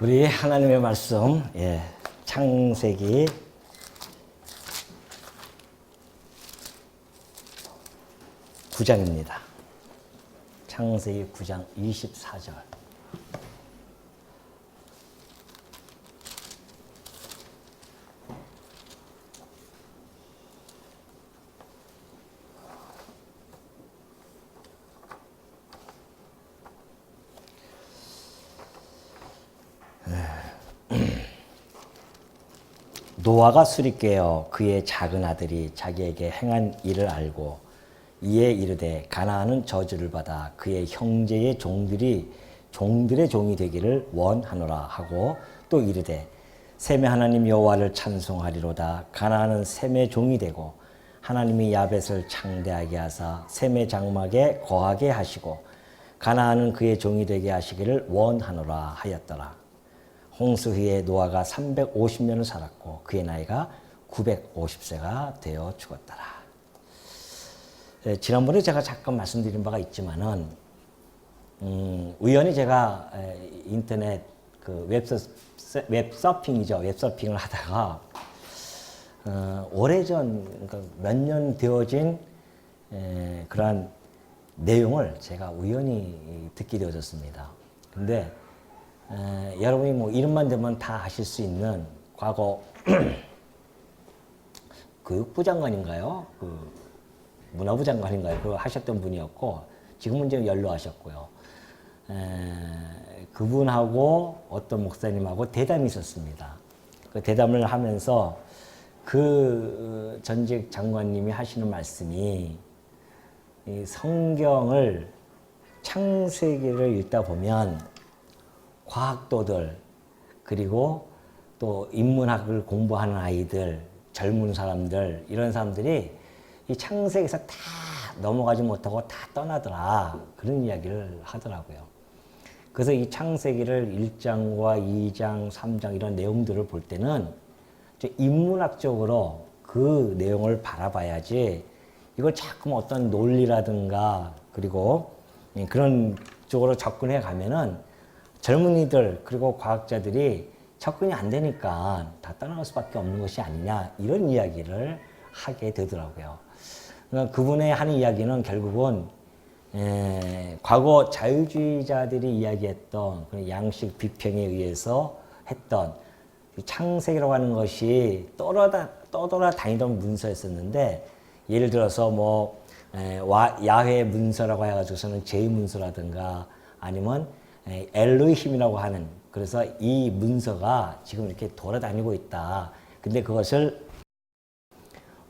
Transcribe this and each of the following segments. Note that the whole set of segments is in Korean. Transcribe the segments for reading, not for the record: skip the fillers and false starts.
우리 하나님의 말씀, 창세기 9장입니다. 창세기 9장 24절. 노아가 술이 깨어 그의 작은 아들이 자기에게 행한 일을 알고 이에 이르되 가나안은 저주를 받아 그의 형제의 종들의 종이 되기를 원하노라 하고 또 이르되 셈의 하나님 여호와를 찬송하리로다. 가나안은 셈의 종이 되고 하나님이 야벳을 창대하게 하사 셈의 장막에 거하게 하시고 가나안은 그의 종이 되게 하시기를 원하노라 하였더라. 홍수 후에 노아가 350년을 살았고 그의 나이가 950세가 되어 죽었더라. 지난번에 제가 잠깐 말씀드린 바가 있지만은 우연히 제가 인터넷 그 웹서핑이죠. 웹서핑을 하다가 오래전 그러니까 몇 년 되어진 그러한 내용을 제가 우연히 듣게 되어졌습니다. 근데 여러분이 뭐 이름만 대면 다 아실 수 있는 과거 교육부 장관인가요? 그 문화부 장관인가요? 그거 하셨던 분이었고 지금은 이제 연로하셨고요. 그분하고 어떤 목사님하고 대담이 있었습니다. 그 대담을 하면서 그 전직 장관님이 하시는 말씀이 이 성경을 창세기를 읽다 보면 과학도들 그리고 또 인문학을 공부하는 아이들, 젊은 사람들 이런 사람들이 이 창세기에서 다 넘어가지 못하고 다 떠나더라 그런 이야기를 하더라고요. 그래서 이 창세기를 1장과 2장, 3장 이런 내용들을 볼 때는 인문학적으로 그 내용을 바라봐야지 이걸 자꾸 어떤 논리라든가 그리고 그런 쪽으로 접근해 가면은 젊은이들 그리고 과학자들이 접근이 안 되니까 다 떠나갈 수밖에 없는 것이 아니냐 이런 이야기를 하게 되더라고요. 그러니까 그분의 하는 이야기는 결국은 과거 자유주의자들이 이야기했던 그런 양식 비평에 의해서 했던 창세기라고 하는 것이 떠돌아다니던 문서였었는데 예를 들어서 뭐 야훼 문서라고 해가지고서는 제 문서라든가 아니면 엘로힘이라고 하는 그래서 이 문서가 지금 이렇게 돌아다니고 있다. 근데 그것을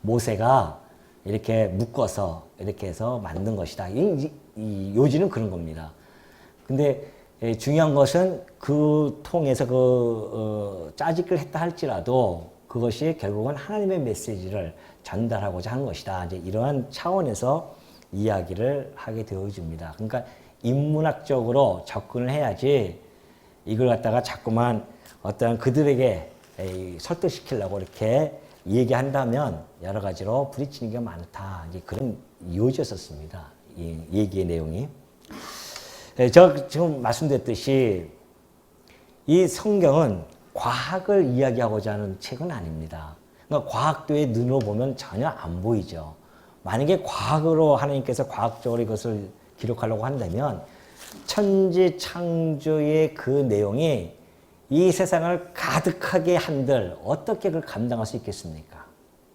모세가 이렇게 묶어서 이렇게 해서 만든 것이다. 이 요지는 그런 겁니다. 근데 중요한 것은 그 통해서 짜집기를 했다 할지라도 그것이 결국은 하나님의 메시지를 전달하고자 한 것이다. 이제 이러한 차원에서 이야기를 하게 되어집니다. 그러니까 인문학적으로 접근을 해야지 이걸 갖다가 자꾸만 어떤 그들에게 설득시키려고 이렇게 얘기한다면 여러 가지로 부딪히는 게 많다. 이제 그런 요지였었습니다. 이 얘기의 내용이. 제가 지금 말씀드렸듯이 이 성경은 과학을 이야기하고자 하는 책은 아닙니다. 그러니까 과학도의 눈으로 보면 전혀 안 보이죠. 만약에 과학으로 하나님께서 과학적으로 이것을 기록하려고 한다면 천지 창조의 그 내용이 이 세상을 가득하게 한들 어떻게 그걸 감당할 수 있겠습니까?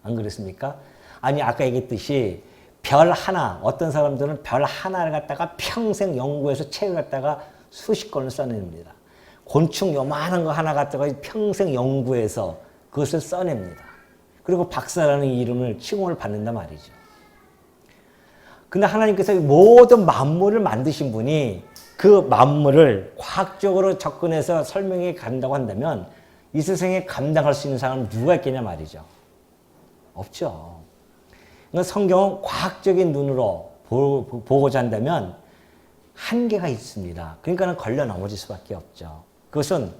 안 그렇습니까? 아니 아까 얘기했듯이 별 하나 어떤 사람들은 별 하나를 갖다가 평생 연구해서 책을 갖다가 수십 권을 써냅니다. 곤충 요만한 거 하나 갖다가 평생 연구해서 그것을 써냅니다. 그리고 박사라는 이름을 칭호를 받는단 말이죠. 근데 하나님께서 모든 만물을 만드신 분이 그 만물을 과학적으로 접근해서 설명해 간다고 한다면 이 세상에 감당할 수 있는 사람은 누가 있겠냐 말이죠. 없죠. 그러니까 성경은 과학적인 눈으로 보고자 한다면 한계가 있습니다. 그러니까 걸려 넘어질 수밖에 없죠. 그것은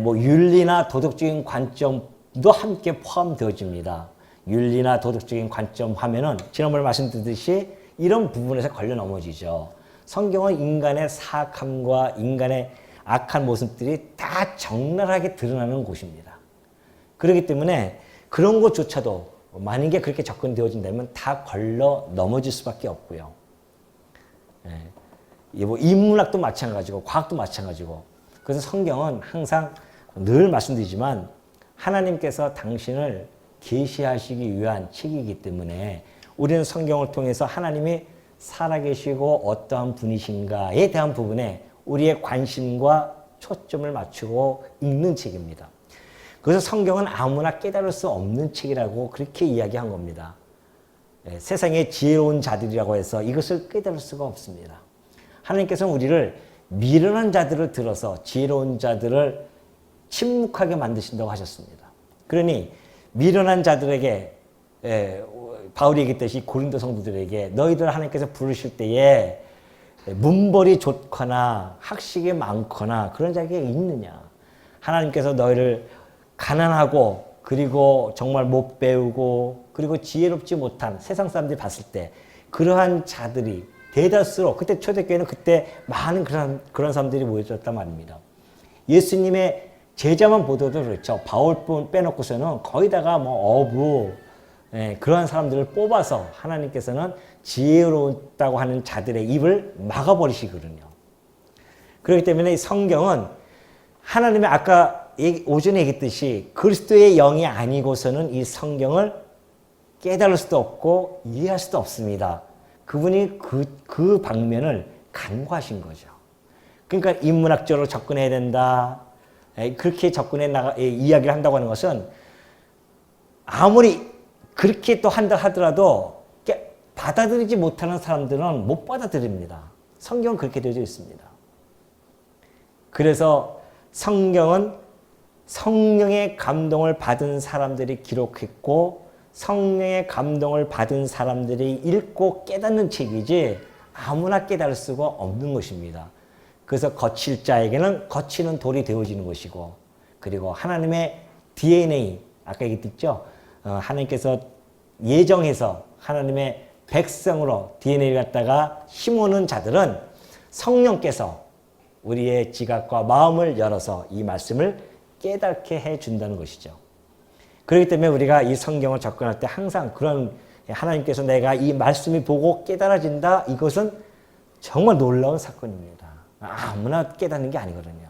뭐 윤리나 도덕적인 관점도 함께 포함되어집니다. 윤리나 도덕적인 관점 하면은 지난번에 말씀드렸듯이 이런 부분에서 걸려 넘어지죠. 성경은 인간의 사악함과 인간의 악한 모습들이 다 적나라하게 드러나는 곳입니다. 그렇기 때문에 그런 것조차도 만약에 그렇게 접근되어진다면 다 걸러 넘어질 수밖에 없고요. 뭐 인문학도 마찬가지고 과학도 마찬가지고, 그래서 성경은 항상 늘 말씀드리지만 하나님께서 당신을 계시하시기 위한 책이기 때문에 우리는 성경을 통해서 하나님이 살아계시고 어떠한 분이신가에 대한 부분에 우리의 관심과 초점을 맞추고 읽는 책입니다. 그래서 성경은 아무나 깨달을 수 없는 책이라고 그렇게 이야기한 겁니다. 세상에 지혜로운 자들이라고 해서 이것을 깨달을 수가 없습니다. 하나님께서는 우리를 미련한 자들을 들어서 지혜로운 자들을 침묵하게 만드신다고 하셨습니다. 그러니 미련한 자들에게, 바울이 얘기했듯이 고린도 성도들에게 너희들 하나님께서 부르실 때에 문벌이 좋거나 학식이 많거나 그런 자가 있느냐. 하나님께서 너희를 가난하고 그리고 정말 못 배우고 그리고 지혜롭지 못한 세상 사람들이 봤을 때 그러한 자들이 대다수로, 그때 초대교회는 그때 많은 그런 사람들이 모여졌단 말입니다. 예수님의 제자만 보더라도 그렇죠. 바울뿐 빼놓고서는 거의 다가 뭐 어부, 그러한 사람들을 뽑아서 하나님께서는 지혜롭다고 하는 자들의 입을 막아버리시거든요. 그렇기 때문에 성경은 하나님의 아까 오전에 얘기했듯이 그리스도의 영이 아니고서는 이 성경을 깨달을 수도 없고 이해할 수도 없습니다. 그분이 그 방면을 간과하신 거죠. 그러니까 인문학적으로 접근해야 된다. 그렇게 이야기를 한다고 하는 것은 아무리 그렇게 또 한다 하더라도 받아들이지 못하는 사람들은 못 받아들입니다. 성경은 그렇게 되어 있습니다. 그래서 성경은 성령의 감동을 받은 사람들이 기록했고 성령의 감동을 받은 사람들이 읽고 깨닫는 책이지 아무나 깨달을 수가 없는 것입니다. 그래서 거칠 자에게는 거치는 돌이 되어지는 것이고, 그리고 하나님의 DNA, 아까 얘기했죠? 하나님께서 예정해서 하나님의 백성으로 DNA를 갖다가 심어놓은 자들은 성령께서 우리의 지각과 마음을 열어서 이 말씀을 깨닫게 해준다는 것이죠. 그렇기 때문에 우리가 이 성경을 접근할 때 항상 그런, 하나님께서 내가 이 말씀이 보고 깨달아진다, 이것은 정말 놀라운 사건입니다. 아무나 깨닫는 게 아니거든요.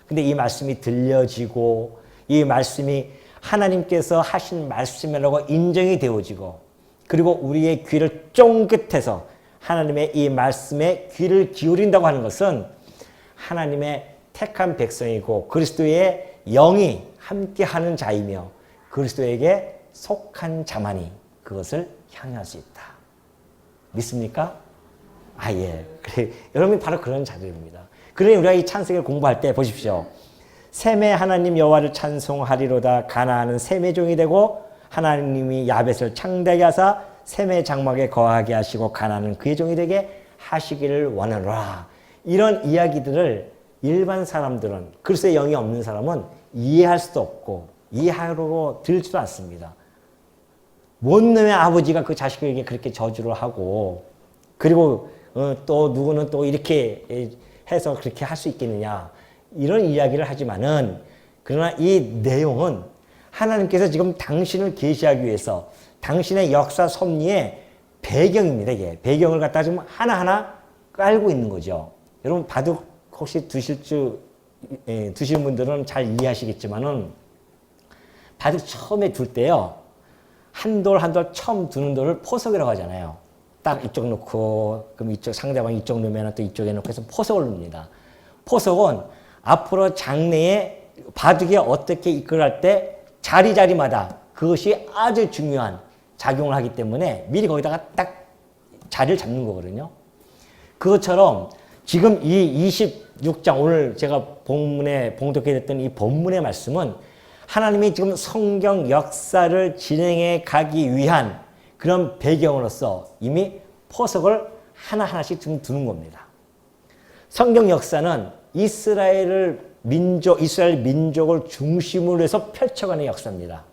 근데 이 말씀이 들려지고 이 말씀이 하나님께서 하신 말씀이라고 인정이 되어지고, 그리고 우리의 귀를 쫑긋해서 하나님의 이 말씀에 귀를 기울인다고 하는 것은 하나님의 택한 백성이고 그리스도의 영이 함께하는 자이며 그리스도에게 속한 자만이 그것을 향할 수 있다. 믿습니까? 예. 그래, 여러분이 바로 그런 자들입니다. 그러니 우리가 이 찬송을 공부할 때 보십시오. 셈의 하나님 여호와를 찬송하리로다. 가나안은 셈의 종이 되고 하나님이 야벳을 창대하게 하사 셈의 장막에 거하게 하시고 가나안은 그의 종이 되게 하시기를 원하노라. 이런 이야기들을 일반 사람들은, 그리스도의 영이 없는 사람은 이해할 수도 없고 이해하려고 들지도 않습니다. 뭔 놈의 아버지가 그 자식에게 그렇게 저주를 하고, 그리고 또 누구는 또 이렇게 해서 그렇게 할 수 있겠느냐, 이런 이야기를 하지만은, 그러나 이 내용은 하나님께서 지금 당신을 계시하기 위해서 당신의 역사 섭리의 배경입니다. 이게 배경을 갖다 지금 하나하나 깔고 있는 거죠. 여러분 바둑 혹시 두시는 분들은 잘 이해하시겠지만은, 바둑 처음에 둘 때요, 한 돌 한 돌 처음 두는 돌을 포석이라고 하잖아요. 딱 이쪽 놓고, 그럼 이쪽 상대방 이쪽 놓으면 또 이쪽에 놓고 해서 포석을 놉니다. 포석은 앞으로 장래에 바둑에 어떻게 이끌어갈 때 자리마다 그것이 아주 중요한 작용을 하기 때문에 미리 거기다가 딱 자리를 잡는 거거든요. 그것처럼 지금 이 26장, 오늘 제가 본문에 봉독해 됐던 이 본문의 말씀은 하나님이 지금 성경 역사를 진행해 가기 위한 그런 배경으로서 이미 포석을 하나하나씩 지금 두는 겁니다. 성경 역사는 이스라엘 민족을 중심으로 해서 펼쳐가는 역사입니다.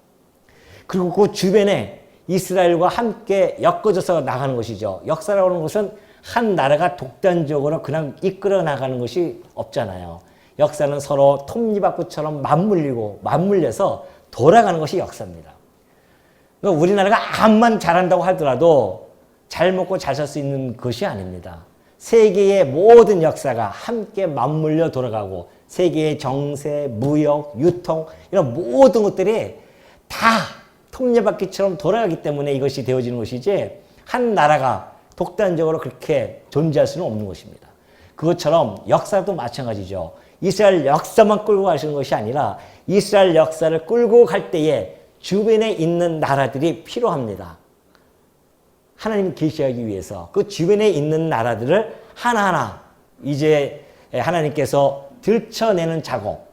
그리고 그 주변에 이스라엘과 함께 엮어져서 나가는 것이죠. 역사라고 하는 것은 한 나라가 독단적으로 그냥 이끌어 나가는 것이 없잖아요. 역사는 서로 톱니바퀴처럼 맞물려서 돌아가는 것이 역사입니다. 그러니까 우리나라가 암만 잘한다고 하더라도 잘 먹고 잘 살 수 있는 것이 아닙니다. 세계의 모든 역사가 함께 맞물려 돌아가고 세계의 정세, 무역, 유통 이런 모든 것들이 다 톱니바퀴처럼 돌아가기 때문에 이것이 되어지는 것이지 한 나라가 독단적으로 그렇게 존재할 수는 없는 것입니다. 그것처럼 역사도 마찬가지죠. 이스라엘 역사만 끌고 가시는 것이 아니라 이스라엘 역사를 끌고 갈 때에 주변에 있는 나라들이 필요합니다. 하나님이 계시하기 위해서 그 주변에 있는 나라들을 하나하나 이제 하나님께서 들춰내는 작업,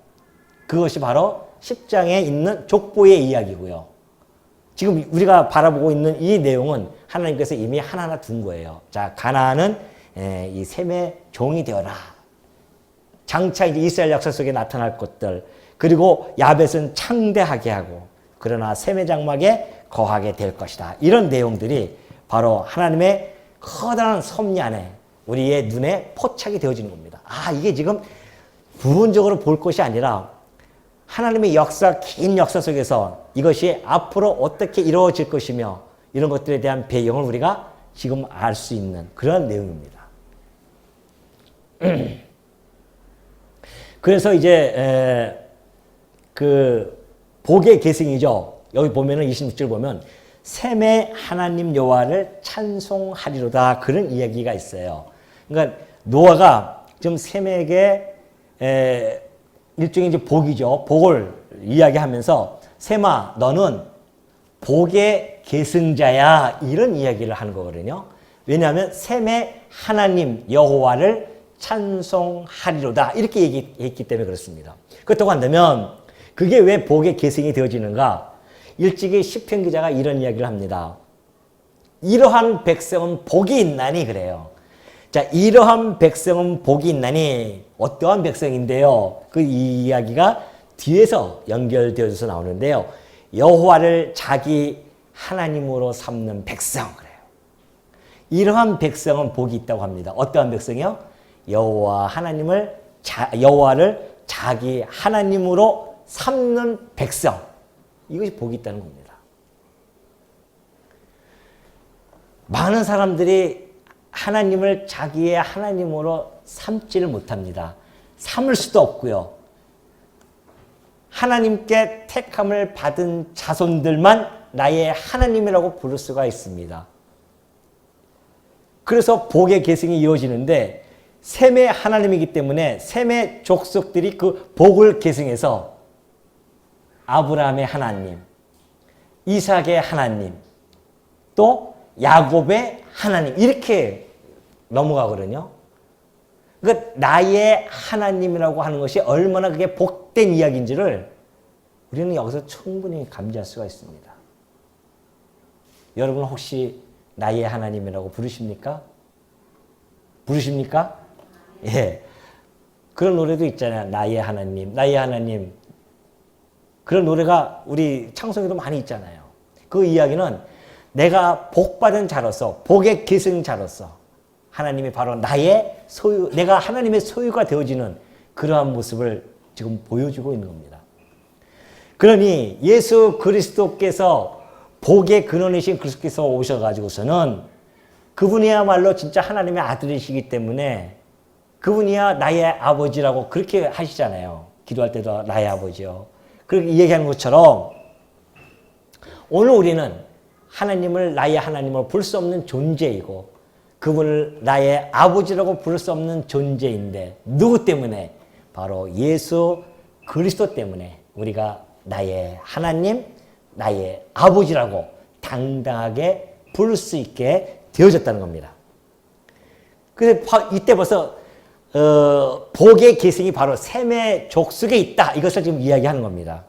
그것이 바로 10장에 있는 족보의 이야기고요. 지금 우리가 바라보고 있는 이 내용은 하나님께서 이미 하나하나 둔 거예요. 자, 가나안은 이 셈의 종이 되어라. 장차 이제 이스라엘 역사 속에 나타날 것들, 그리고 야벳은 창대하게 하고 그러나 셈의 장막에 거하게 될 것이다. 이런 내용들이 바로 하나님의 커다란 섭리 안에 우리의 눈에 포착이 되어지는 겁니다. 아, 이게 지금 부분적으로 볼 것이 아니라 하나님의 역사, 긴 역사 속에서 이것이 앞으로 어떻게 이루어질 것이며 이런 것들에 대한 배경을 우리가 지금 알 수 있는 그런 내용입니다. 그래서 이제 그 복의 계승이죠. 여기 보면은 26절 보면 셈의 하나님 여호와를 찬송하리로다, 그런 이야기가 있어요. 그러니까 노아가 좀 셈에게 일종의 이제 복이죠. 복을 이야기하면서 셈아 너는 복의 계승자야, 이런 이야기를 하는 거거든요. 왜냐하면 셈의 하나님 여호와를 찬송하리로다 이렇게 얘기했기 때문에 그렇습니다. 그렇다고 한다면 그게 왜 복의 계승이 되어지는가? 일찍이 시편 기자가 이런 이야기를 합니다. 이러한 백성은 복이 있나니, 그래요. 자, 이러한 백성은 복이 있나니 어떠한 백성인데요? 그 이야기가 뒤에서 연결되어서 나오는데요. 여호와를 자기 하나님으로 삼는 백성, 그래요. 이러한 백성은 복이 있다고 합니다. 어떠한 백성이요? 여호와를 자기 하나님으로 삼는 백성. 이것이 복이 있다는 겁니다. 많은 사람들이 하나님을 자기의 하나님으로 삼지를 못합니다. 삼을 수도 없고요. 하나님께 택함을 받은 자손들만 나의 하나님이라고 부를 수가 있습니다. 그래서 복의 계승이 이루어지는데 셈의 하나님이기 때문에 셈의 족속들이 그 복을 계승해서 아브라함의 하나님, 이삭의 하나님, 또 야곱의 하나님, 이렇게 넘어가거든요. 그러니까 나의 하나님이라고 하는 것이 얼마나 그게 복된 이야기인지를 우리는 여기서 충분히 감지할 수가 있습니다. 여러분 혹시 나의 하나님이라고 부르십니까? 부르십니까? 예. 그런 노래도 있잖아요. 나의 하나님, 나의 하나님. 그런 노래가 우리 창송에도 많이 있잖아요. 그 이야기는 내가 복받은 자로서, 복의 계승자로서 하나님이 바로 나의 소유, 내가 하나님의 소유가 되어지는 그러한 모습을 지금 보여주고 있는 겁니다. 그러니 예수 그리스도께서 복의 근원이신 그리스도께서 오셔가지고서는 그분이야말로 진짜 하나님의 아들이시기 때문에 그분이야 나의 아버지라고 그렇게 하시잖아요. 기도할 때도 나의 아버지요. 그렇게 얘기하는 것처럼 오늘 우리는 하나님을 나의 하나님으로 부를 수 없는 존재이고 그분을 나의 아버지라고 부를 수 없는 존재인데 누구 때문에? 바로 예수 그리스도 때문에 우리가 나의 하나님, 나의 아버지라고 당당하게 부를 수 있게 되어졌다는 겁니다. 그래서 이때 벌써 복의 계승이 바로 셈의 족속에 있다, 이것을 지금 이야기하는 겁니다.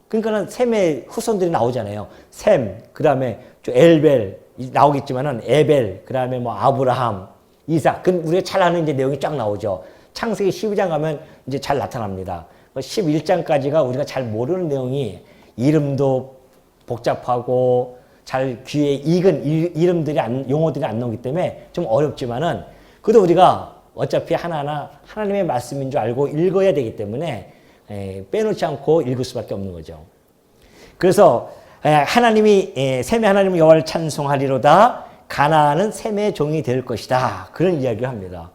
그러니까는 셈의 후손들이 나오잖아요. 셈, 그 다음에 엘벨 나오겠지만은 에벨, 그 다음에 뭐 아브라함, 이삭. 우리가 잘 아는 이제 내용이 쫙 나오죠. 창세기 12장 가면 이제 잘 나타납니다. 11장까지가 우리가 잘 모르는 내용이 이름도 복잡하고 잘 귀에 익은 이름들이 용어들이 안 나오기 때문에 좀 어렵지만은 그래도 우리가 어차피 하나하나 하나님의 말씀인 줄 알고 읽어야 되기 때문에 빼놓지 않고 읽을 수밖에 없는 거죠. 그래서 하나님이 셈의 하나님 여호와를 찬송하리로다. 가나안은 셈의 종이 될 것이다. 그런 이야기를 합니다.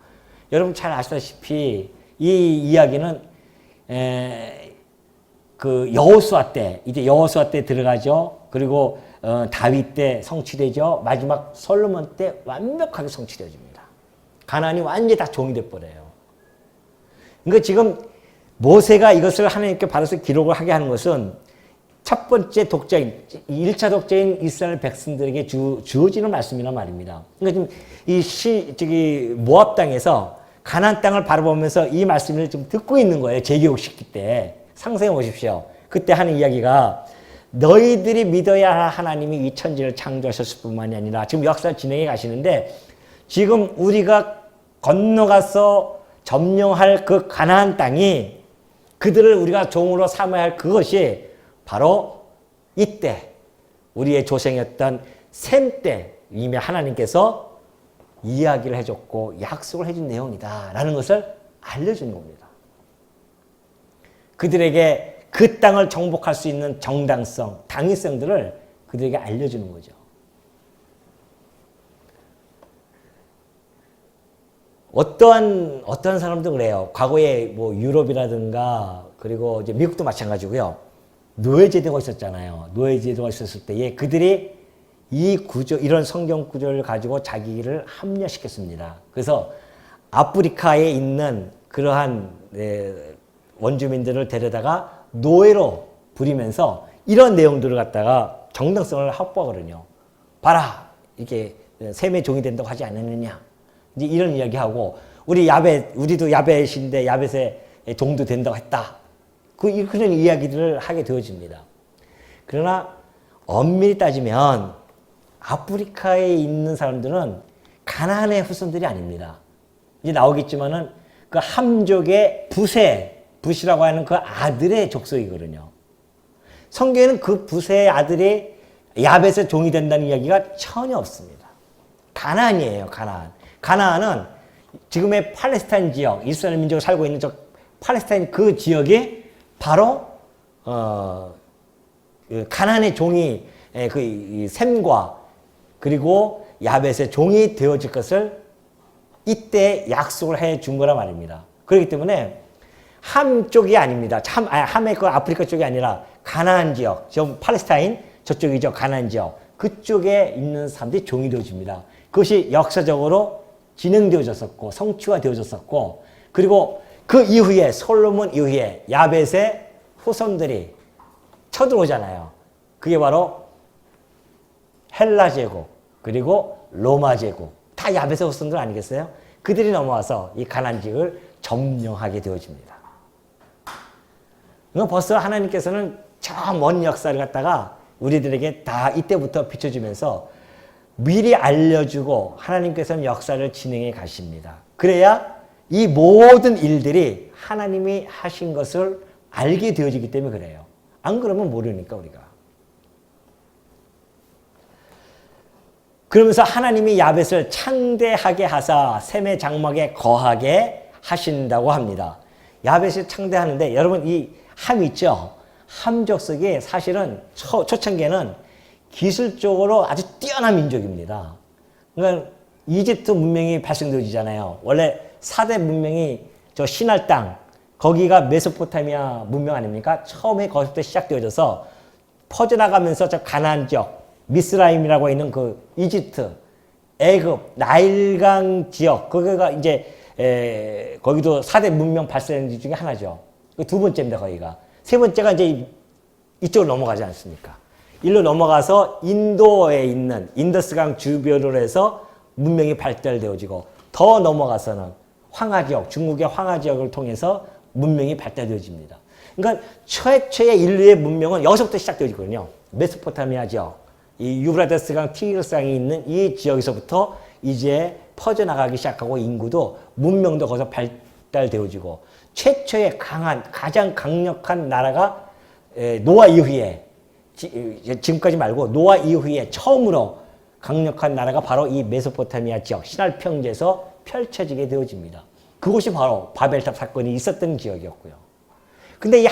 여러분 잘 아시다시피 이 이야기는 그 여호수아 때, 이제 여호수아 때 들어가죠. 그리고 다윗 때 성취되죠. 마지막 솔로몬 때 완벽하게 성취되어집니다. 가나안이 완전히 다 종이 돼버려요. 그러니까 지금 모세가 이것을 하나님께 받아서 기록을 하게 하는 것은 첫 번째 독자인, 1차 독자인 이스라엘 백성들에게 주어지는 말씀이란 말입니다. 그러니까 지금 모압 땅에서 가나안 땅을 바라보면서 이 말씀을 좀 듣고 있는 거예요. 재개국시킬 때. 상상해 보십시오. 그때 하는 이야기가 너희들이 믿어야 할 하나님이 이 천지를 창조하셨을 뿐만이 아니라 지금 역사를 진행해 가시는데 지금 우리가 건너가서 점령할 그 가나안 땅이 그들을 우리가 종으로 삼아야 할 그것이 바로 이때 우리의 조상이었던 셈 때 이미 하나님께서 이야기를 해줬고 약속을 해준 내용이다 라는 것을 알려주는 겁니다. 그들에게 그 땅을 정복할 수 있는 정당성, 당위성들을 그들에게 알려주는 거죠. 어떠한 사람도 그래요. 과거에 뭐 유럽이라든가 그리고 이제 미국도 마찬가지고요. 노예제도가 있었잖아요. 노예제도가 있었을 때에 그들이 이 구조, 이런 성경 구조를 가지고 자기를 합리화시켰습니다. 그래서 아프리카에 있는 그러한 원주민들을 데려다가 노예로 부리면서 이런 내용들을 갖다가 정당성을 확보하거든요. 봐라, 이렇게 셈의 종이 된다고 하지 않았느냐. 이제 이런 이야기하고 우리도 야벳인데 야벳의 종도 된다고 했다. 그런 이야기들을 하게 되어집니다. 그러나 엄밀히 따지면 아프리카에 있는 사람들은 가나안의 후손들이 아닙니다. 이제 나오겠지만은 그 함족의 붓이라고 하는 그 아들의 족속이거든요. 성경에는 그 붓의 아들이 야벳의 종이 된다는 이야기가 전혀 없습니다. 가나안이에요, 가나안. 가나안은 지금의 팔레스타인 지역, 이스라엘 민족이 살고 있는 저 팔레스타인 그 지역이 바로 가나안의 종이 그 셈과 그리고 야벳의 종이 되어질 것을 이때 약속을 해 준 거란 말입니다. 그렇기 때문에 함 쪽이 아닙니다. 함의 그 아프리카 쪽이 아니라 가나안 지역, 저 팔레스타인 저쪽이죠. 가나안 지역. 그쪽에 있는 사람들이 종이 되어집니다. 그것이 역사적으로 진행되어졌었고 성취화되어졌었고 그리고 그 이후에 솔로몬 이후에 야벳의 후손들이 쳐들어오잖아요. 그게 바로 헬라 제국 그리고 로마 제국 다 야벳의 후손들 아니겠어요? 그들이 넘어와서 이 가나안 지역을 점령하게 되어집니다. 벌써 하나님께서는 저 먼 역사를 갖다가 우리들에게 다 이때부터 비춰주면서 미리 알려주고 하나님께서는 역사를 진행해 가십니다. 그래야 이 모든 일들이 하나님이 하신 것을 알게 되어지기 때문에 그래요. 안 그러면 모르니까 우리가. 그러면서 하나님이 야벳을 창대하게 하사 셈의 장막에 거하게 하신다고 합니다. 야벳을 창대하는데 여러분 이 함 있죠? 함 족속이 사실은 초창기에는 기술적으로 아주 뛰어난 민족입니다. 그러니까 이집트 문명이 발생되어지잖아요. 원래 4대 문명이 저 신할 땅, 거기가 메소포타미아 문명 아닙니까? 처음에 거기서부터 시작되어져서 퍼져나가면서 저 가나안 지역, 미스라임이라고 있는 그 이집트, 애굽, 나일강 지역, 거기가 이제 거기도 4대 문명 발생 중에 하나죠. 두 번째입니다, 거기가. 세 번째가 이제 이쪽으로 넘어가지 않습니까? 일로 넘어가서 인도에 있는 인더스강 주변으로 해서 문명이 발달되어지고 더 넘어가서는 황하 지역, 중국의 황하 지역을 통해서 문명이 발달되어집니다. 그러니까 최초의 인류의 문명은 여기서부터 시작되어지거든요. 메소포타미아 지역, 이 유브라데스강, 티그리스강이 있는 이 지역에서부터 이제 퍼져나가기 시작하고 인구도 문명도 거기서 발달되어지고 최초의 가장 강력한 나라가 노아 이후에 지금까지 말고 노아 이후에 처음으로 강력한 나라가 바로 이 메소포타미아 지역, 신할 평지에서 펼쳐지게 되어집니다. 그곳이 바로 바벨탑 사건이 있었던 지역이었고요. 근데 이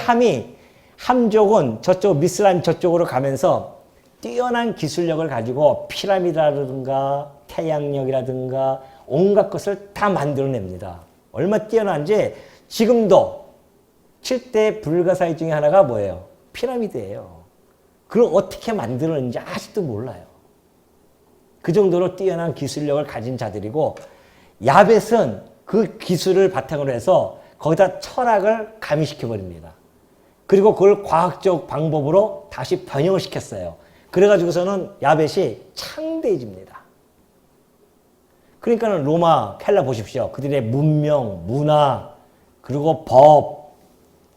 함족은 저쪽 미스라임 저쪽으로 가면서 뛰어난 기술력을 가지고 피라미드라든가 태양력이라든가 온갖 것을 다 만들어냅니다. 얼마나 뛰어난지 지금도 7대 불가사의 중에 하나가 뭐예요? 피라미드예요. 그걸 어떻게 만들었는지 아직도 몰라요. 그 정도로 뛰어난 기술력을 가진 자들이고 야벳은 그 기술을 바탕으로 해서 거기다 철학을 가미시켜버립니다. 그리고 그걸 과학적 방법으로 다시 변형을 시켰어요. 그래가지고서는 야벳이 창대해집니다. 그러니까는 로마 켈라 보십시오. 그들의 문명, 문화, 그리고 법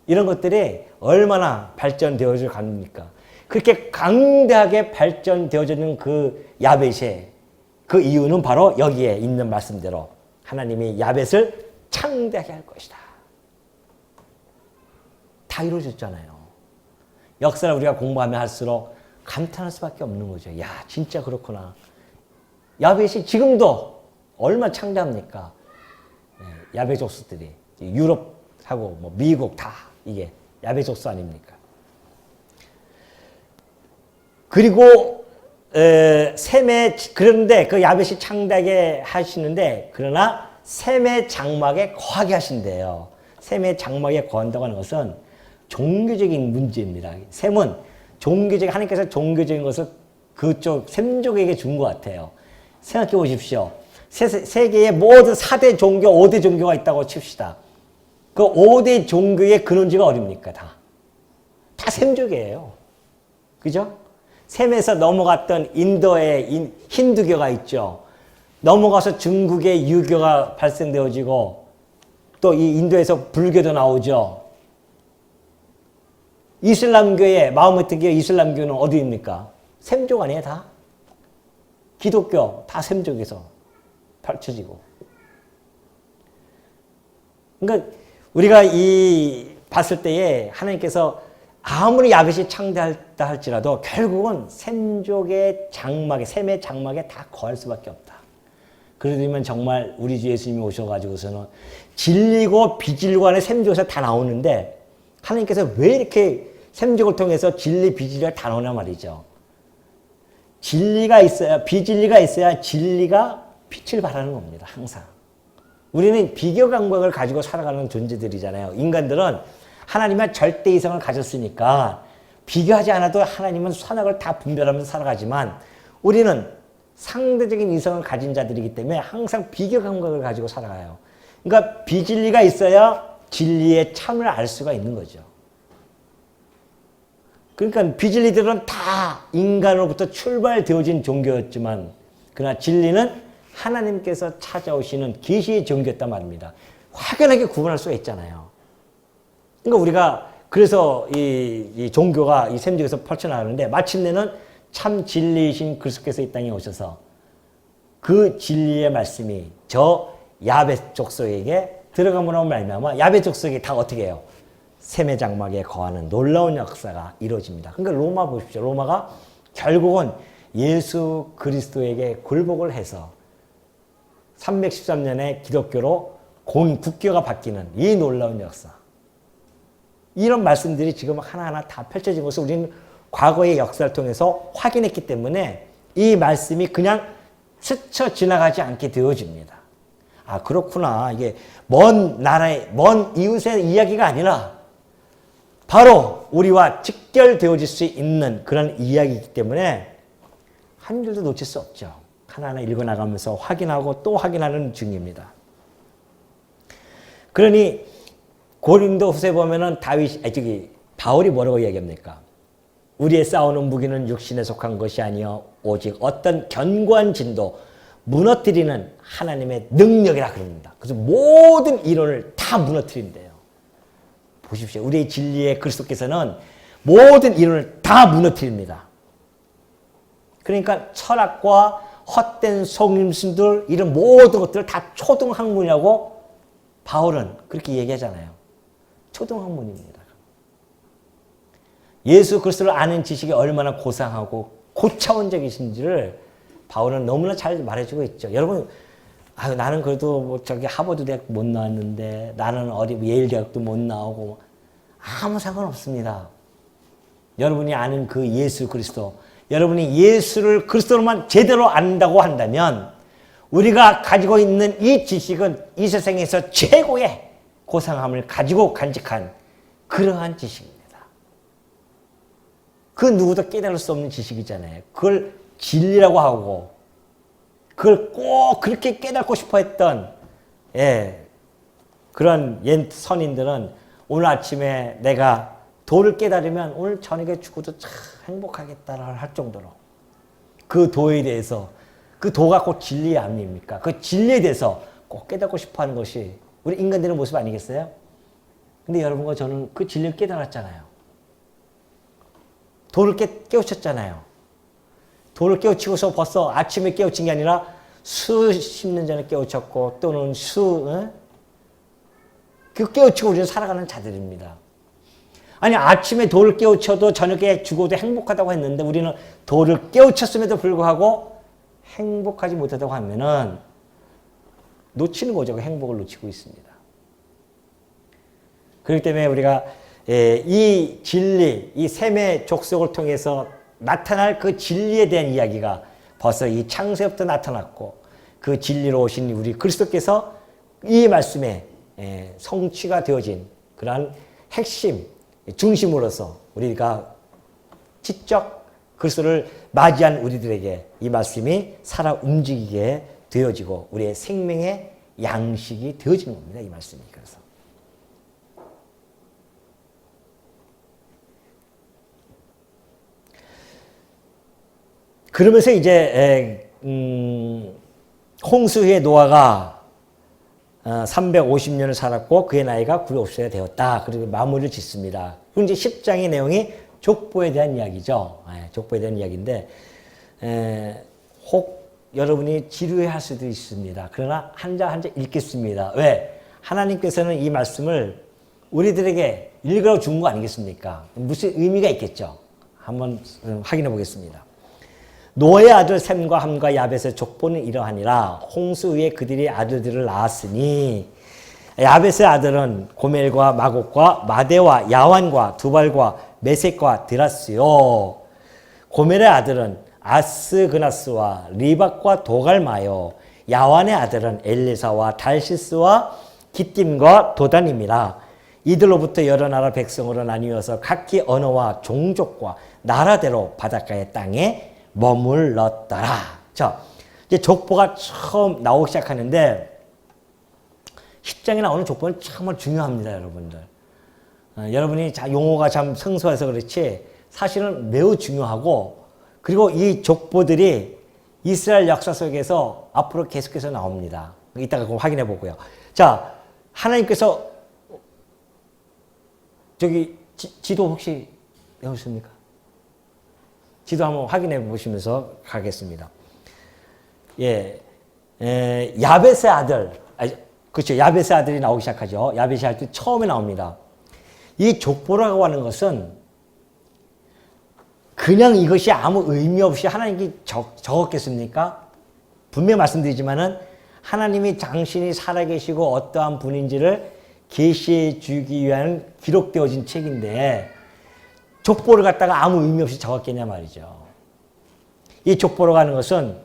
이런 것들이 얼마나 발전되어져 갑니까? 그렇게 강대하게 발전되어지는 그 야벳의 그 이유는 바로 여기에 있는 말씀대로 하나님이 야벳을 창대하게 할 것이다. 다 이루어졌잖아요. 역사를 우리가 공부하면 할수록 감탄할 수밖에 없는 거죠. 야, 진짜 그렇구나. 야벳이 지금도 얼마나 창대합니까? 야벳 족수들이 유럽하고 뭐 미국 다 이게 야벳 족수 아닙니까? 그리고 셈의 그런데 그 야벳이 창대하게 하시는데 그러나 셈의 장막에 거하게 하신대요. 셈의 장막에 거한다고 하는 것은 종교적인 문제입니다. 셈은 종교적 하나님께서 종교적인 것을 그쪽 셈족에게 준 것 같아요. 생각해 보십시오. 세계에 모든 4대 종교, 5대 종교가 있다고 칩시다. 그 5대 종교의 근원지가 어딥니까? 다 셈족이에요. 그죠? 셈에서 넘어갔던 인도의 힌두교가 있죠. 넘어가서 중국의 유교가 발생되어지고 또 이 인도에서 불교도 나오죠. 이슬람교의 마호메트교 이슬람교는 어디입니까? 셈족 아니에요 다? 기독교 다 셈족에서 펼쳐지고. 그러니까 우리가 봤을 때에 하나님께서 아무리 야벳이 창대하다 할지라도 결국은 셈족의 장막에 셈의 장막에 다 거할 수밖에 없다. 그러면 정말 우리 주 예수님이 오셔가지고서는 진리고 비진리고 안에 셈족에서 다 나오는데 하나님께서 왜 이렇게 셈족을 통해서 진리 비진리가 다 나오냐 말이죠. 진리가 있어야 비진리가 있어야 진리가 빛을 발하는 겁니다. 항상. 우리는 비교 감각을 가지고 살아가는 존재들이잖아요. 인간들은 하나님의 절대 이성을 가졌으니까 비교하지 않아도 하나님은 선악을 다 분별하면서 살아가지만 우리는 상대적인 이성을 가진 자들이기 때문에 항상 비교 감각을 가지고 살아가요. 그러니까 비진리가 있어야 진리의 참을 알 수가 있는 거죠. 그러니까 비진리들은 다 인간으로부터 출발되어진 종교였지만 그러나 진리는 하나님께서 찾아오시는 계시의 종교였단 말입니다. 확연하게 구분할 수가 있잖아요. 그러니까 우리가 그래서 이 종교가 이 셈족에서 펼쳐나가는데 마침내는 참 진리이신 그리스도께서 이 땅에 오셔서 그 진리의 말씀이 저 야벳 족속에게 들어감으로 말미암아 야벳 족속이 다 어떻게 해요? 셈의 장막에 거하는 놀라운 역사가 이루어집니다. 그러니까 로마 보십시오. 로마가 결국은 예수 그리스도에게 굴복을 해서 313년에 기독교로 국교가 바뀌는 이 놀라운 역사. 이런 말씀들이 지금 하나하나 다 펼쳐진 것을 우리는 과거의 역사를 통해서 확인했기 때문에 이 말씀이 그냥 스쳐 지나가지 않게 되어집니다. 아, 그렇구나. 이게 먼 나라의, 먼 이웃의 이야기가 아니라 바로 우리와 직결되어질 수 있는 그런 이야기이기 때문에 한 줄도 놓칠 수 없죠. 하나하나 읽어나가면서 확인하고 또 확인하는 중입니다. 그러니 고린도 후서 보면은 바울이 뭐라고 얘기합니까? 우리의 싸우는 무기는 육신에 속한 것이 아니요 오직 어떤 견고한 진도 무너뜨리는 하나님의 능력이라 그럽니다. 그래서 모든 이론을 다 무너뜨린대요. 보십시오. 우리의 진리의 그리스도께서는 모든 이론을 다 무너뜨립니다. 그러니까 철학과 헛된 속임수들 이런 모든 것들을 다 초등학문이라고 바울은 그렇게 얘기하잖아요. 초등학문입니다. 예수 그리스도를 아는 지식이 얼마나 고상하고 고차원적이신지를 바울은 너무나 잘 말해주고 있죠. 여러분 아유, 나는 그래도 뭐 저기 하버드 대학 못 나왔는데, 나는 예일 대학도 못 나오고, 아무 상관없습니다. 여러분이 아는 그 예수 그리스도, 여러분이 예수를 그리스도로만 제대로 안다고 한다면, 우리가 가지고 있는 이 지식은 이 세상에서 최고의 고상함을 가지고 간직한 그러한 지식입니다. 그 누구도 깨달을 수 없는 지식이잖아요. 그걸 진리라고 하고, 그걸 꼭 그렇게 깨닫고 싶어 했던, 그런 옛 선인들은 오늘 아침에 내가 도를 깨달으면 오늘 저녁에 죽어도 참 행복하겠다 할 정도로 그 도에 대해서, 그 도가 곧 진리 아닙니까? 그 진리에 대해서 꼭 깨닫고 싶어 하는 것이 우리 인간들의 모습 아니겠어요? 근데 여러분과 저는 그 진리를 깨달았잖아요. 도를 깨우쳤잖아요. 도를 깨우치고서 벌써 아침에 깨우친 게 아니라 수십 년 전에 깨우쳤고 또는 그 깨우치고 우리는 살아가는 자들입니다. 아니, 아침에 도를 깨우쳐도 저녁에 죽어도 행복하다고 했는데 우리는 도를 깨우쳤음에도 불구하고 행복하지 못하다고 하면은 놓치는 거죠. 그 행복을 놓치고 있습니다. 그렇기 때문에 우리가 이 진리, 이 셈의 족속을 통해서 나타날 그 진리에 대한 이야기가 벌써 이 창세부터 나타났고, 그 진리로 오신 우리 그리스도께서 이 말씀에 성취가 되어진 그러한 핵심, 중심으로서 우리가 직접 그리스도를 맞이한 우리들에게 이 말씀이 살아 움직이게 되어지고 우리의 생명의 양식이 되어지는 겁니다. 이 말씀이. 그래서 그러면서 이제 홍수의 노아가 350년을 살았고 그의 나이가 950세가 되었다. 그리고 마무리를 짓습니다. 그리고 이제 10장의 내용이 족보에 대한 이야기죠. 족보에 대한 이야기인데 혹 여러분이 지루해할 수도 있습니다. 그러나 한자 한자 읽겠습니다. 왜? 하나님께서는 이 말씀을 우리들에게 읽으라고 준 거 아니겠습니까? 무슨 의미가 있겠죠. 한번 확인해 보겠습니다. 노아의 아들 셈과 함과 야벳의 족보는 이러하니라. 홍수 후에 그들이 아들들을 낳았으니 야벳의 아들은 고멜과 마곡과 마대와 야완과 두발과 메섹과 드라스요. 고멜의 아들은 아스그나스와 리박과 도갈마요. 야완의 아들은 엘리사와 달시스와 기띔과 도단입니다. 이들로부터 여러 나라 백성으로 나뉘어서 각기 언어와 종족과 나라대로 바닷가의 땅에 머물렀더라. 자, 이제 족보가 처음 나오기 시작하는데 10장에 나오는 족보는 정말 중요합니다, 여러분들. 여러분이 용어가 참 생소해서 그렇지 사실은 매우 중요하고, 그리고 이 족보들이 이스라엘 역사 속에서 앞으로 계속해서 나옵니다. 이따가 그거 확인해 보고요. 자, 하나님께서 저기 지도 혹시 배우십니까? 지도 한번 확인해 보시면서 가겠습니다. 야벳의 아들, 그렇죠. 야벳의 아들이 나오기 시작하죠. 야벳의 아들이 처음에 나옵니다. 이 족보라고 하는 것은 그냥 이것이 아무 의미 없이 하나님이 적었겠습니까? 분명히 말씀드리지만은 하나님이 당신이 살아계시고 어떠한 분인지를 계시해 주기 위한 기록되어진 책인데 족보를 갖다가 아무 의미 없이 적었겠냐 말이죠. 이 족보라고 하는 것은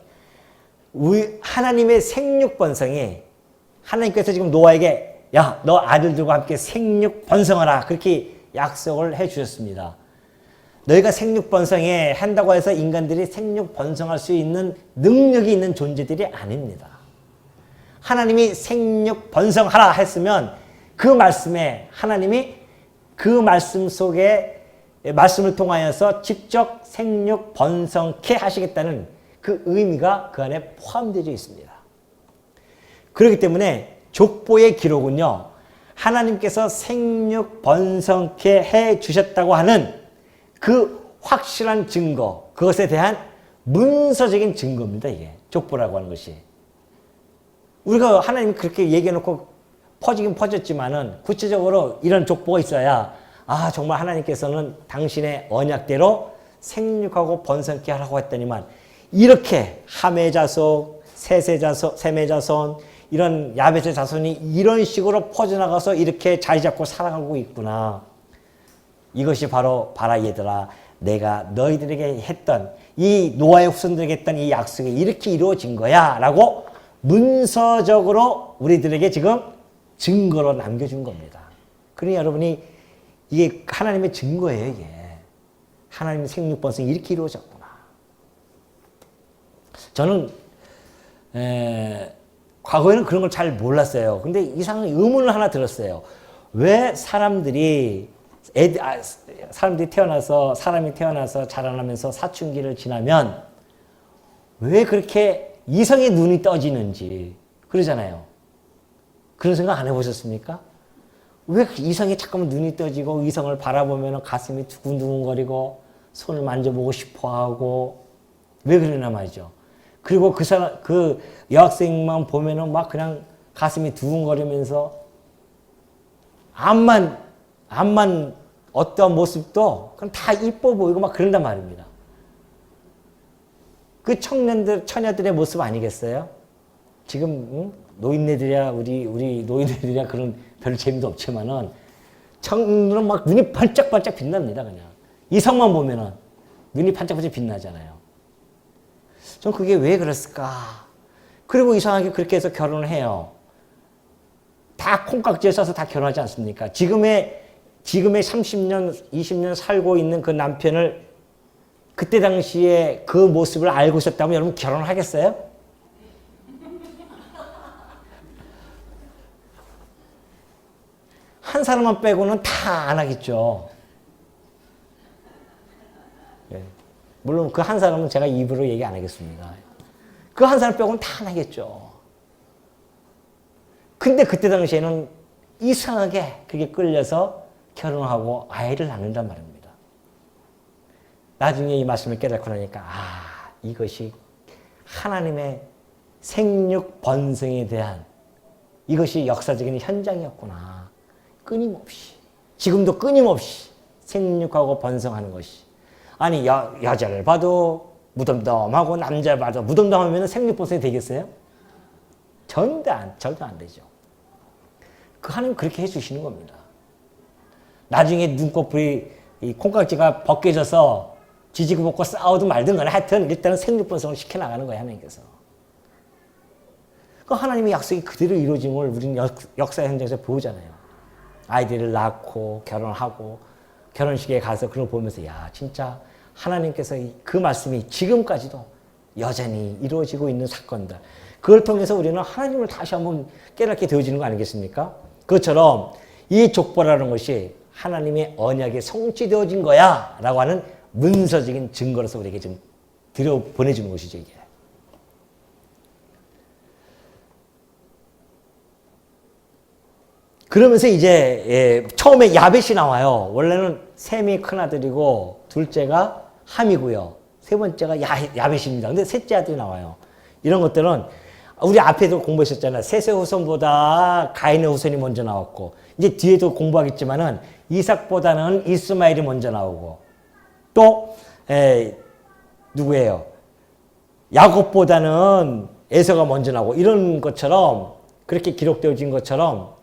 하나님의 생육 번성이, 하나님께서 지금 노아에게 야, 너 아들들과 함께 생육 번성하라 그렇게 약속을 해 주셨습니다. 너희가 생육 번성에 한다고 해서 인간들이 생육 번성할 수 있는 능력이 있는 존재들이 아닙니다. 하나님이 생육 번성하라 했으면 그 말씀에 하나님이 그 말씀 속에 말씀을 통하여서 직접 생육 번성케 하시겠다는 그 의미가 그 안에 포함되어 있습니다. 그렇기 때문에 족보의 기록은요, 하나님께서 생육 번성케 해 주셨다고 하는 그 확실한 증거, 그것에 대한 문서적인 증거입니다. 이게 족보라고 하는 것이. 우리가 하나님이 그렇게 얘기해놓고 퍼지긴 퍼졌지만은 구체적으로 이런 족보가 있어야 정말 하나님께서는 당신의 언약대로 생육하고 번성케 하라고 했더니만 이렇게 함의 자속, 셈의 자손, 이런 야벳의 자손이 이런 식으로 퍼져나가서 이렇게 자리 잡고 살아가고 있구나. 이것이 바로 봐라 얘들아, 내가 너희들에게 했던 이 노아의 후손들에게 했던 이 약속이 이렇게 이루어진 거야 라고 문서적으로 우리들에게 지금 증거로 남겨준 겁니다. 그러니 여러분이 이게 하나님의 증거예요. 이게 하나님의 생육번성이 이렇게 이루어졌구나. 저는 과거에는 그런 걸 잘 몰랐어요. 근데 이상한 의문을 하나 들었어요. 왜 사람들이 사람이 태어나서 자라나면서 사춘기를 지나면 왜 그렇게 이성의 눈이 떠지는지 그러잖아요. 그런 생각 안 해보셨습니까? 왜 이성이 자꾸만 눈이 떠지고 이성을 바라보면 가슴이 두근두근거리고 손을 만져보고 싶어하고 왜 그러나 말이죠. 그리고 그 여학생만 보면은 막 그냥 가슴이 두근거리면서 암만 어떠한 모습도 그냥 다 이뻐 보이고 막 그런단 말입니다. 그 처녀들의 모습 아니겠어요? 지금 노인네들이야 우리 노인네들이야 그런 별 재미도 없지만은 청년은 막 눈이 반짝반짝 빛납니다. 그냥 이성만 보면은 눈이 반짝반짝 빛나잖아요. 전 그게 왜 그랬을까? 그리고 이상하게 그렇게 해서 결혼을 해요. 다 콩깍지에 싸서 다 결혼하지 않습니까? 지금의 30년, 20년 살고 있는 그 남편을 그때 당시에 그 모습을 알고 있었다면 여러분 결혼을 하겠어요? 한 사람만 빼고는 다 안 하겠죠. 네. 물론 그 한 사람은 제가 입으로 얘기 안 하겠습니다. 그 한 사람 빼고는 다 안 하겠죠. 근데 그때 당시에는 이상하게 그게 끌려서 결혼하고 아이를 낳는단 말입니다. 나중에 이 말씀을 깨닫고 나니까 이것이 하나님의 생육 번성에 대한 이것이 역사적인 현장이었구나. 끊임없이 지금도 끊임없이 생육하고 번성하는 것이 아니 여자를 봐도 무덤덤하고 남자를 봐도 무덤덤하면 생육 번성이 되겠어요? 절대 안 되죠. 그 하나님 그렇게 해주시는 겁니다. 나중에 눈꺼풀이 이 콩깍지가 벗겨져서 지지고 볶고 싸우든 말든 간에 하여튼 일단은 생육번성을 시켜나가는 거예요. 하나님께서. 그 하나님의 약속이 그대로 이루어진 걸 우리는 역사 현장에서 보잖아요. 아이들을 낳고 결혼하고 결혼식에 가서 그걸 보면서 야 진짜 하나님께서 그 말씀이 지금까지도 여전히 이루어지고 있는 사건들. 그걸 통해서 우리는 하나님을 다시 한번 깨닫게 되어지는 거 아니겠습니까? 그것처럼 이 족보라는 것이 하나님의 언약이 성취되어진 거야 라고 하는 문서적인 증거로서 우리에게 좀 보내주는 것이죠. 이게. 그러면서 이제 처음에 야벳이 나와요. 원래는 셈이 큰아들이고 둘째가 함이고요. 세 번째가 야벳입니다. 근데 셋째 아들이 나와요. 이런 것들은 우리 앞에도 공부했었잖아요. 셋의 후손보다 가인의 후손이 먼저 나왔고 이제 뒤에도 공부하겠지만은 이삭보다는 이스마엘이 먼저 나오고 또 누구예요? 야곱보다는 에서가 먼저 나오고 이런 것처럼 그렇게 기록되어진 것처럼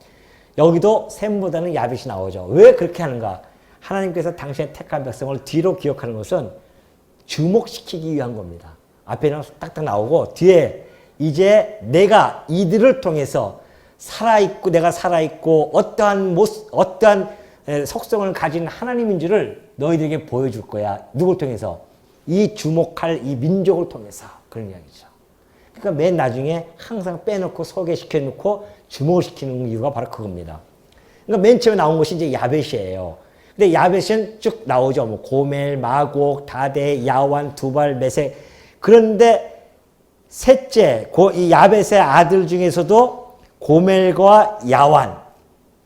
여기도 셈보다는 야벳이 나오죠. 왜 그렇게 하는가? 하나님께서 당신의 택한 백성을 뒤로 기억하는 것은 주목시키기 위한 겁니다. 앞에는 딱딱 나오고 뒤에 이제 내가 이들을 통해서 살아있고 내가 살아있고 어떠한 속성을 가진 하나님인 줄을 너희들에게 보여줄 거야. 누굴 통해서? 이 주목할 이 민족을 통해서. 그런 이야기죠. 그러니까 맨 나중에 항상 빼놓고 소개시켜놓고 주목을 시키는 이유가 바로 그겁니다. 그러니까 맨 처음에 나온 것이 이제 야벳이에요. 근데 야벳은 쭉 나오죠. 뭐 고멜, 마곡, 다데, 야완, 두발, 메색. 그런데 셋째, 이 야벳의 아들 중에서도 고멜과 야완,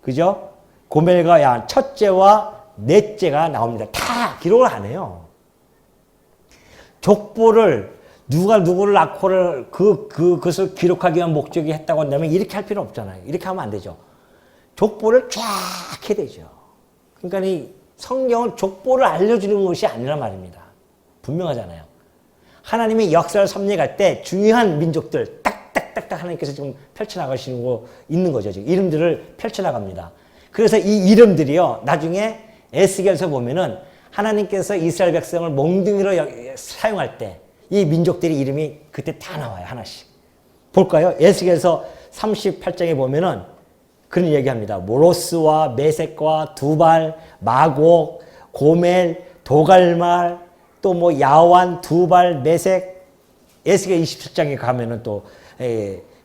그죠? 고멜과 야완, 첫째와 넷째가 나옵니다. 다 기록을 안 해요. 족보를 누가 누구를 낳고를 그것을 기록하기 위한 목적이 했다고 한다면 이렇게 할 필요 없잖아요. 이렇게 하면 안 되죠. 족보를 쫙 해야 되죠. 그러니까 이 성경은 족보를 알려주는 것이 아니란 말입니다. 분명하잖아요. 하나님이 역사를 섭리할 때 중요한 민족들 딱딱딱딱 하나님께서 지금 펼쳐나가시고 있는 거죠. 지금 이름들을 펼쳐나갑니다. 그래서 이 이름들이요, 나중에 에스겔서 보면은 하나님께서 이스라엘 백성을 몽둥이로 사용할 때 이 민족들의 이름이 그때 다 나와요. 하나씩. 볼까요? 에스겔서 38장에 보면은 그런 얘기합니다. 모로스와 메섹과 두발, 마곡, 고멜, 도갈말, 또 뭐 야완, 두발, 메섹. 에스겔 27장에 가면은 또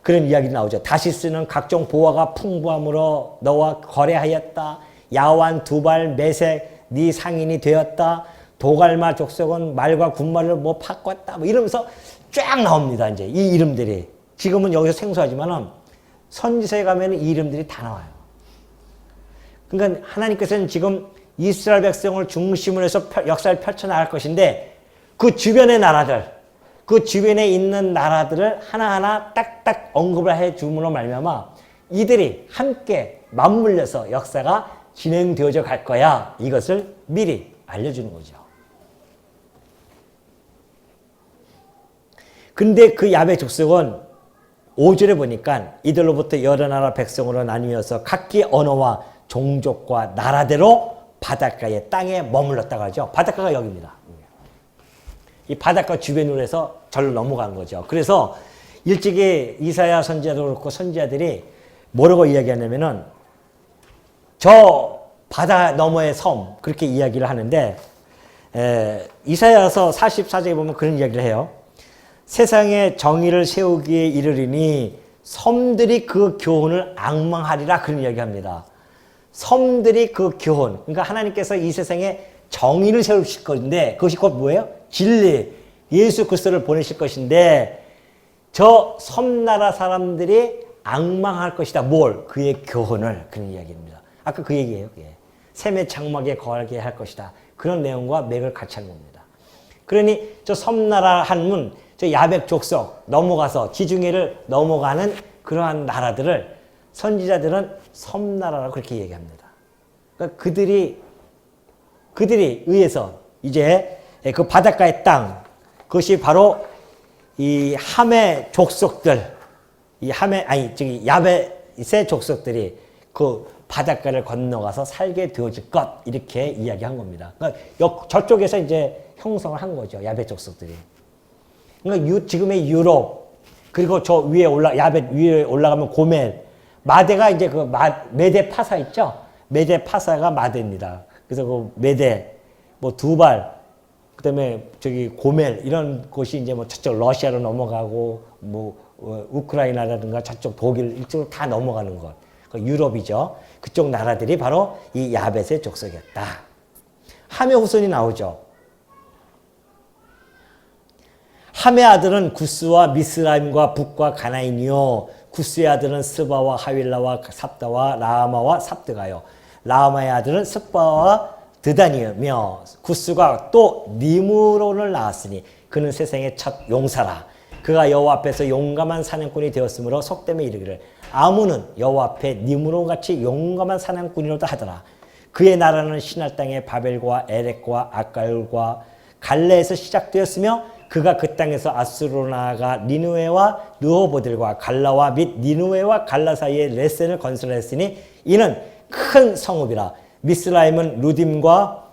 그런 이야기 나오죠. 다시스는 각종 보화가 풍부함으로 너와 거래하였다. 야완, 두발, 메섹, 네 상인이 되었다. 도갈마 족속은 말과 군말을 뭐 바꿨다. 뭐 이러면서 쫙 나옵니다. 이제 이 이름들이. 지금은 여기서 생소하지만은 선지서에 가면 이 이름들이 다 나와요. 그러니까 하나님께서는 지금 이스라엘 백성을 중심으로 해서 역사를 펼쳐나갈 것인데 그 주변의 나라들, 그 주변에 있는 나라들을 하나하나 딱딱 언급을 해 줌으로 말미암아 이들이 함께 맞물려서 역사가 진행되어져 갈 거야. 이것을 미리 알려주는 거죠. 근데 그 야베 족속은 5절에 보니까 이들로부터 여러 나라 백성으로 나뉘어서 각기 언어와 종족과 나라대로 바닷가의 땅에 머물렀다고 하죠. 바닷가가 여기입니다. 이 바닷가 주변으로 해서 절로 넘어간 거죠. 그래서 일찍이 이사야 선지자도 그렇고 선지자들이 뭐라고 이야기하냐면은 저 바다 너머의 섬 그렇게 이야기를 하는데 이사야서 44장에 보면 그런 이야기를 해요. 세상에 정의를 세우기에 이르리니 섬들이 그 교훈을 앙망하리라 그런 이야기합니다. 섬들이 그 교훈, 그러니까 하나님께서 이 세상에 정의를 세우실 것인데 그것이 곧 뭐예요? 진리, 예수 그리스도를 보내실 것인데 저 섬나라 사람들이 앙망할 것이다. 뭘? 그의 교훈을. 그런 이야기입니다. 아까 그 얘기예요. 샘의 장막에 거하게 할 것이다. 그런 내용과 맥을 같이 한 겁니다. 그러니 저 섬나라 한문, 저 야벳 족속 넘어가서 지중해를 넘어가는 그러한 나라들을 선지자들은 섬나라라고 그렇게 얘기합니다. 그러니까 그들이 의해서 이제 그 바닷가의 땅, 그것이 바로 이 함의 족속들, 야벳의 족속들이 그 바닷가를 건너가서 살게 되어질 것, 이렇게 이야기한 겁니다. 그러니까 저쪽에서 이제 형성을 한 거죠. 야벳 족속들이. 그러니까 지금의 유럽, 그리고 저 위에 야벳 위에 올라가면 고멜, 마대가 이제 그 메데 파사 있죠? 메데 파사가 마대입니다. 그래서 그 메데, 뭐 두발, 그 다음에 저기 고멜, 이런 곳이 이제 뭐 저쪽 러시아로 넘어가고, 뭐, 우크라이나라든가 저쪽 독일 이쪽으로 다 넘어가는 것. 그 유럽이죠. 그쪽 나라들이 바로 이 야벳의 족속이었다. 함의 후손이 나오죠. 함의 아들은 구스와 미스라임과 북과 가나인이요. 구스의 아들은 스바와 하윌라와 삽다와 라마와 삽드가요. 라마의 아들은 스바와 드단이며 구스가 또 니므론을 낳았으니 그는 세상의 첫 용사라. 그가 여호와 앞에서 용감한 사냥꾼이 되었으므로 속됨에 이르기를 아문은 여호와 앞에 니므론같이 용감한 사냥꾼이로다 하더라. 그의 나라는 시날 땅의 바벨과 에렉과 아깔과 갈레에서 시작되었으며 그가 그 땅에서 아수르로 나아가 니누웨와 르호보들과 갈라와 및 니누웨와 갈라 사이에 레센을 건설했으니 이는 큰 성읍이라. 미스라임은 루딤과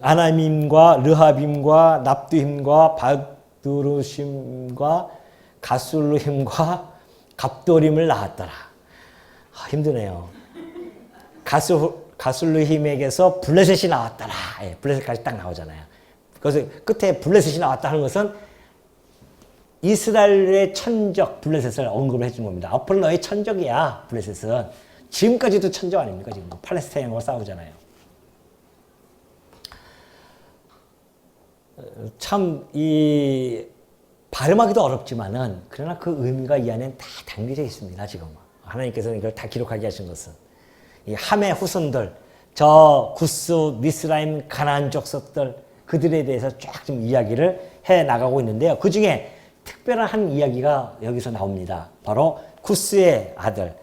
아나밈과 르하빔과 납두힘과 바두르심과 가술루힘과 갑도림을 낳았더라. 힘드네요. 가술루힘에게서 블레셋이 나왔더라. 블레셋까지 딱 나오잖아요. 그래서 끝에 블레셋이 나왔다 하는 것은 이스라엘의 천적 블레셋을 언급을 해준 겁니다. 앞으로 너의 천적이야, 블레셋은. 지금까지도 천적 아닙니까? 지금 팔레스타인하고 싸우잖아요. 참 발음하기도 어렵지만은 그러나 그 의미가 이 안엔 다 담겨져 있습니다. 지금 하나님께서는 이걸 다 기록하게 하신 것은 이 함의 후손들, 저 구스, 미스라임, 가나안 족속들 그들에 대해서 쫙 좀 이야기를 해 나가고 있는데요. 그 중에 특별한 한 이야기가 여기서 나옵니다. 바로 구스의 아들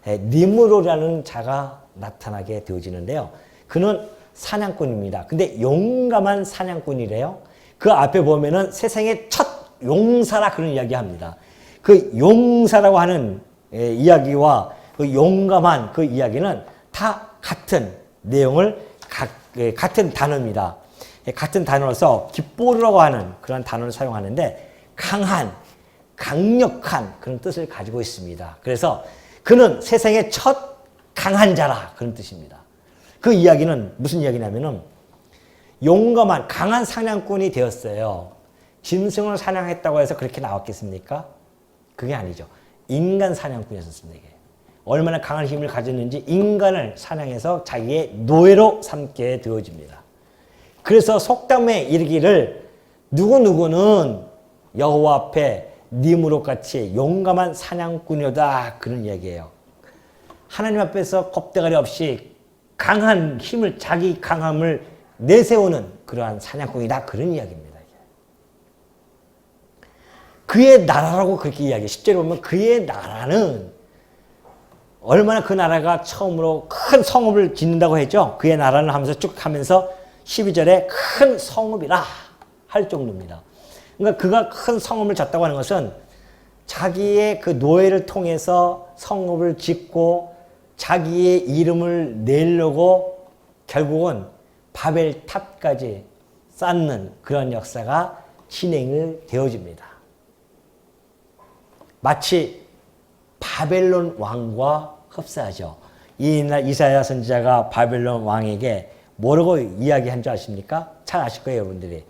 니므로라는 자가 나타나게 되어지는데요. 그는 사냥꾼입니다. 근데 용감한 사냥꾼이래요. 그 앞에 보면은 세상의 첫 용사라 그런 이야기합니다. 그 용사라고 하는 이야기와 그 용감한 그 이야기는 다 같은 내용을 같은 단어입니다. 같은 단어로서 깃보르라고 하는 그런 단어를 사용하는데 강한, 강력한 그런 뜻을 가지고 있습니다. 그래서 그는 세상의 첫 강한 자라 그런 뜻입니다. 그 이야기는 무슨 이야기냐면은 용감한 강한 사냥꾼이 되었어요. 짐승을 사냥했다고 해서 그렇게 나왔겠습니까? 그게 아니죠. 인간 사냥꾼이었습니다. 이게. 얼마나 강한 힘을 가졌는지 인간을 사냥해서 자기의 노예로 삼게 되어집니다. 그래서 속담에 이르기를 누구누구는 여호와 앞에 니무롯같이 용감한 사냥꾼이다 그런 이야기예요. 하나님 앞에서 겁대가리 없이 강한 힘을 자기 강함을 내세우는 그러한 사냥꾼이다 그런 이야기입니다. 그의 나라라고 그렇게 이야기해요. 10절에 보면 그의 나라는 얼마나 그 나라가 처음으로 큰 성읍을 짓는다고 했죠. 그의 나라는 하면서 쭉 하면서 12절에 큰 성읍이라 할 정도입니다. 그러니까 그가 큰 성읍을 졌다고 하는 것은 자기의 그 노예를 통해서 성읍을 짓고 자기의 이름을 내려고 결국은 바벨탑까지 쌓는 그런 역사가 진행을 되어집니다. 마치 바벨론 왕과 흡사하죠. 이날 이사야 선지자가 바벨론 왕에게 뭐라고 이야기한 줄 아십니까? 잘 아실 거예요, 여러분들이.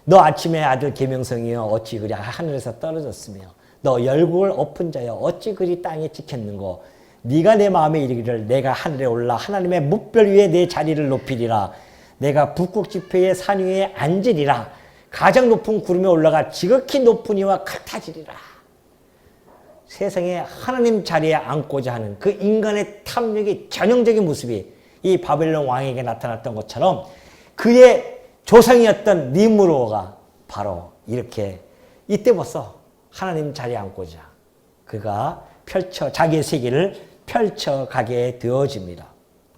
너 아침의 아들 계명성이여 어찌 그리 하늘에서 떨어졌으며 너 열국을 엎은 자여 어찌 그리 땅에 찍혔는고 네가 내 마음에 이르기를 내가 하늘에 올라 하나님의 뭇별 위에 내 자리를 높이리라 내가 북극 지폐의 산 위에 앉으리라 가장 높은 구름에 올라가 지극히 높은 이와 같아지리라. 세상에 하나님 자리에 앉고자 하는 그 인간의 탐욕의 전형적인 모습이 이 바벨론 왕에게 나타났던 것처럼 그의 조상이었던 니므로가 바로 이렇게 이때부터 하나님 자리에 앉고자 그가 자기의 세계를 펼쳐가게 되어집니다.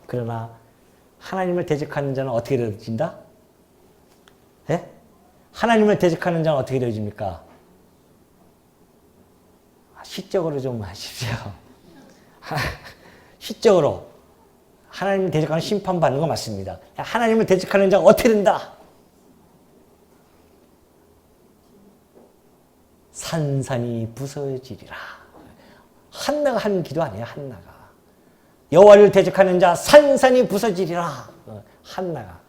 그러나 하나님을 대적하는 자는 어떻게 되어진다? 예? 하나님을 대적하는 자는 어떻게 되어집니까? 시적으로 좀 하십시오. 시적으로 하나님을 대적하는 심판받는 거 맞습니다. 하나님을 대적하는 자가 어떻게 된다? 산산이 부서지리라. 한나가 하는 기도 아니에요. 한나가. 여호와를 대적하는 자 산산이 부서지리라. 한나가.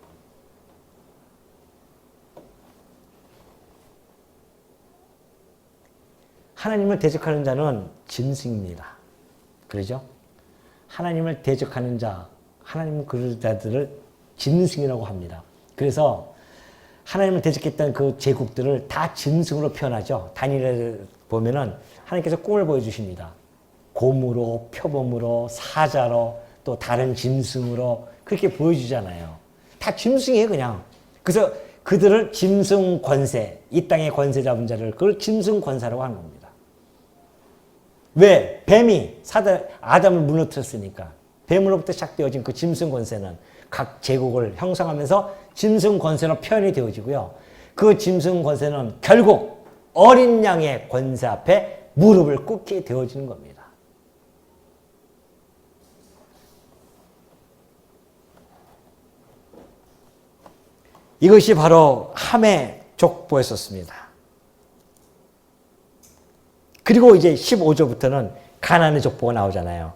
하나님을 대적하는 자는 짐승입니다. 그러죠? 하나님을 대적하는 자, 하나님 그런 자들을 짐승이라고 합니다. 그래서 하나님을 대적했던 그 제국들을 다 짐승으로 표현하죠. 다니엘을 보면은 하나님께서 꿈을 보여주십니다. 곰으로, 표범으로, 사자로, 또 다른 짐승으로 그렇게 보여주잖아요. 다 짐승이에요, 그냥. 그래서 그들을 짐승 권세, 이 땅의 권세 잡은 자를 그걸 짐승 권사라고 하는 겁니다. 왜? 뱀이 아담을 무너뜨렸으니까. 뱀으로부터 시작되어진 그 짐승 권세는 각 제국을 형성하면서 짐승 권세로 표현이 되어지고요. 그 짐승 권세는 결국 어린 양의 권세 앞에 무릎을 꿇게 되어지는 겁니다. 이것이 바로 함의 족보였었습니다. 그리고 이제 15조부터는 가나안의 족보가 나오잖아요.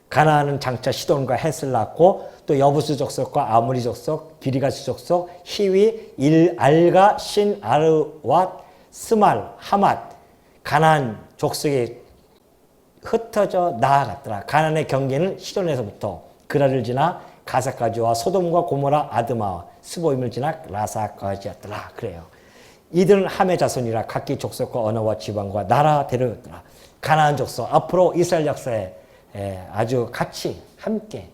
가나안은 장차 시돈과 헷을 낳고 또 여부스 족속과 아모리 족속, 기리가스 족속, 히위, 알가, 신, 아르왓, 스말, 하맛, 가나안 족속이 흩어져 나아갔더라. 가나안의 경계는 시돈에서부터 그라를 지나 가사까지와 소돔과 고모라, 아드마와 스보임을 지나 라사까지였더라. 그래요. 이들은 함의 자손이라 각기 족속과 언어와 지방과 나라 대로였더라. 가나안 족속 앞으로 이스라엘 역사에 아주 같이 함께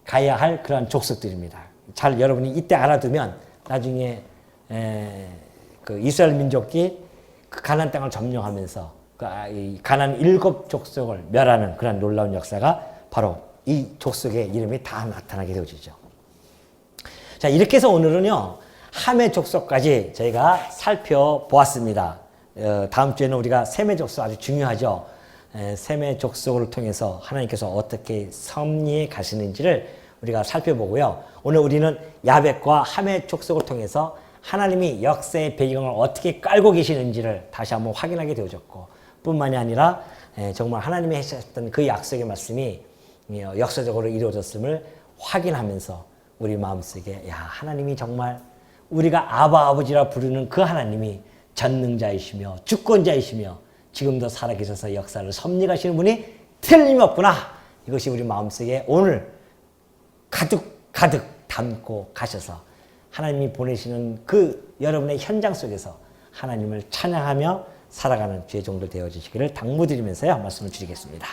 가야 할 그런 족속들입니다. 잘 여러분이 이때 알아두면 나중에 그 이스라엘 민족이 그 가나안 땅을 점령하면서 그 가나안 7 족속을 멸하는 그런 놀라운 역사가 바로 이 족속의 이름이 다 나타나게 되어지죠. 자, 이렇게 해서 오늘은요, 함의 족속까지 저희가 살펴보았습니다. 다음 주에는 우리가 셈의 족속 아주 중요하죠. 셈의 족속을 통해서 하나님께서 어떻게 섭리해 가시는지를 우리가 살펴보고요. 오늘 우리는 야벳과 함의 족속을 통해서 하나님이 역사의 배경을 어떻게 깔고 계시는지를 다시 한번 확인하게 되어졌고, 뿐만이 아니라 정말 하나님이 하셨던 그 약속의 말씀이 역사적으로 이루어졌음을 확인하면서 우리 마음속에 하나님이 정말 우리가 아바 아버지라 부르는 그 하나님이 전능자이시며 주권자이시며 지금도 살아계셔서 역사를 섭리하시는 분이 틀림없구나. 이것이 우리 마음속에 오늘 가득 담고 가셔서 하나님이 보내시는 그 여러분의 현장 속에서 하나님을 찬양하며 살아가는 주의 종들 되어 주시기를 당부드리면서요, 말씀을 드리겠습니다.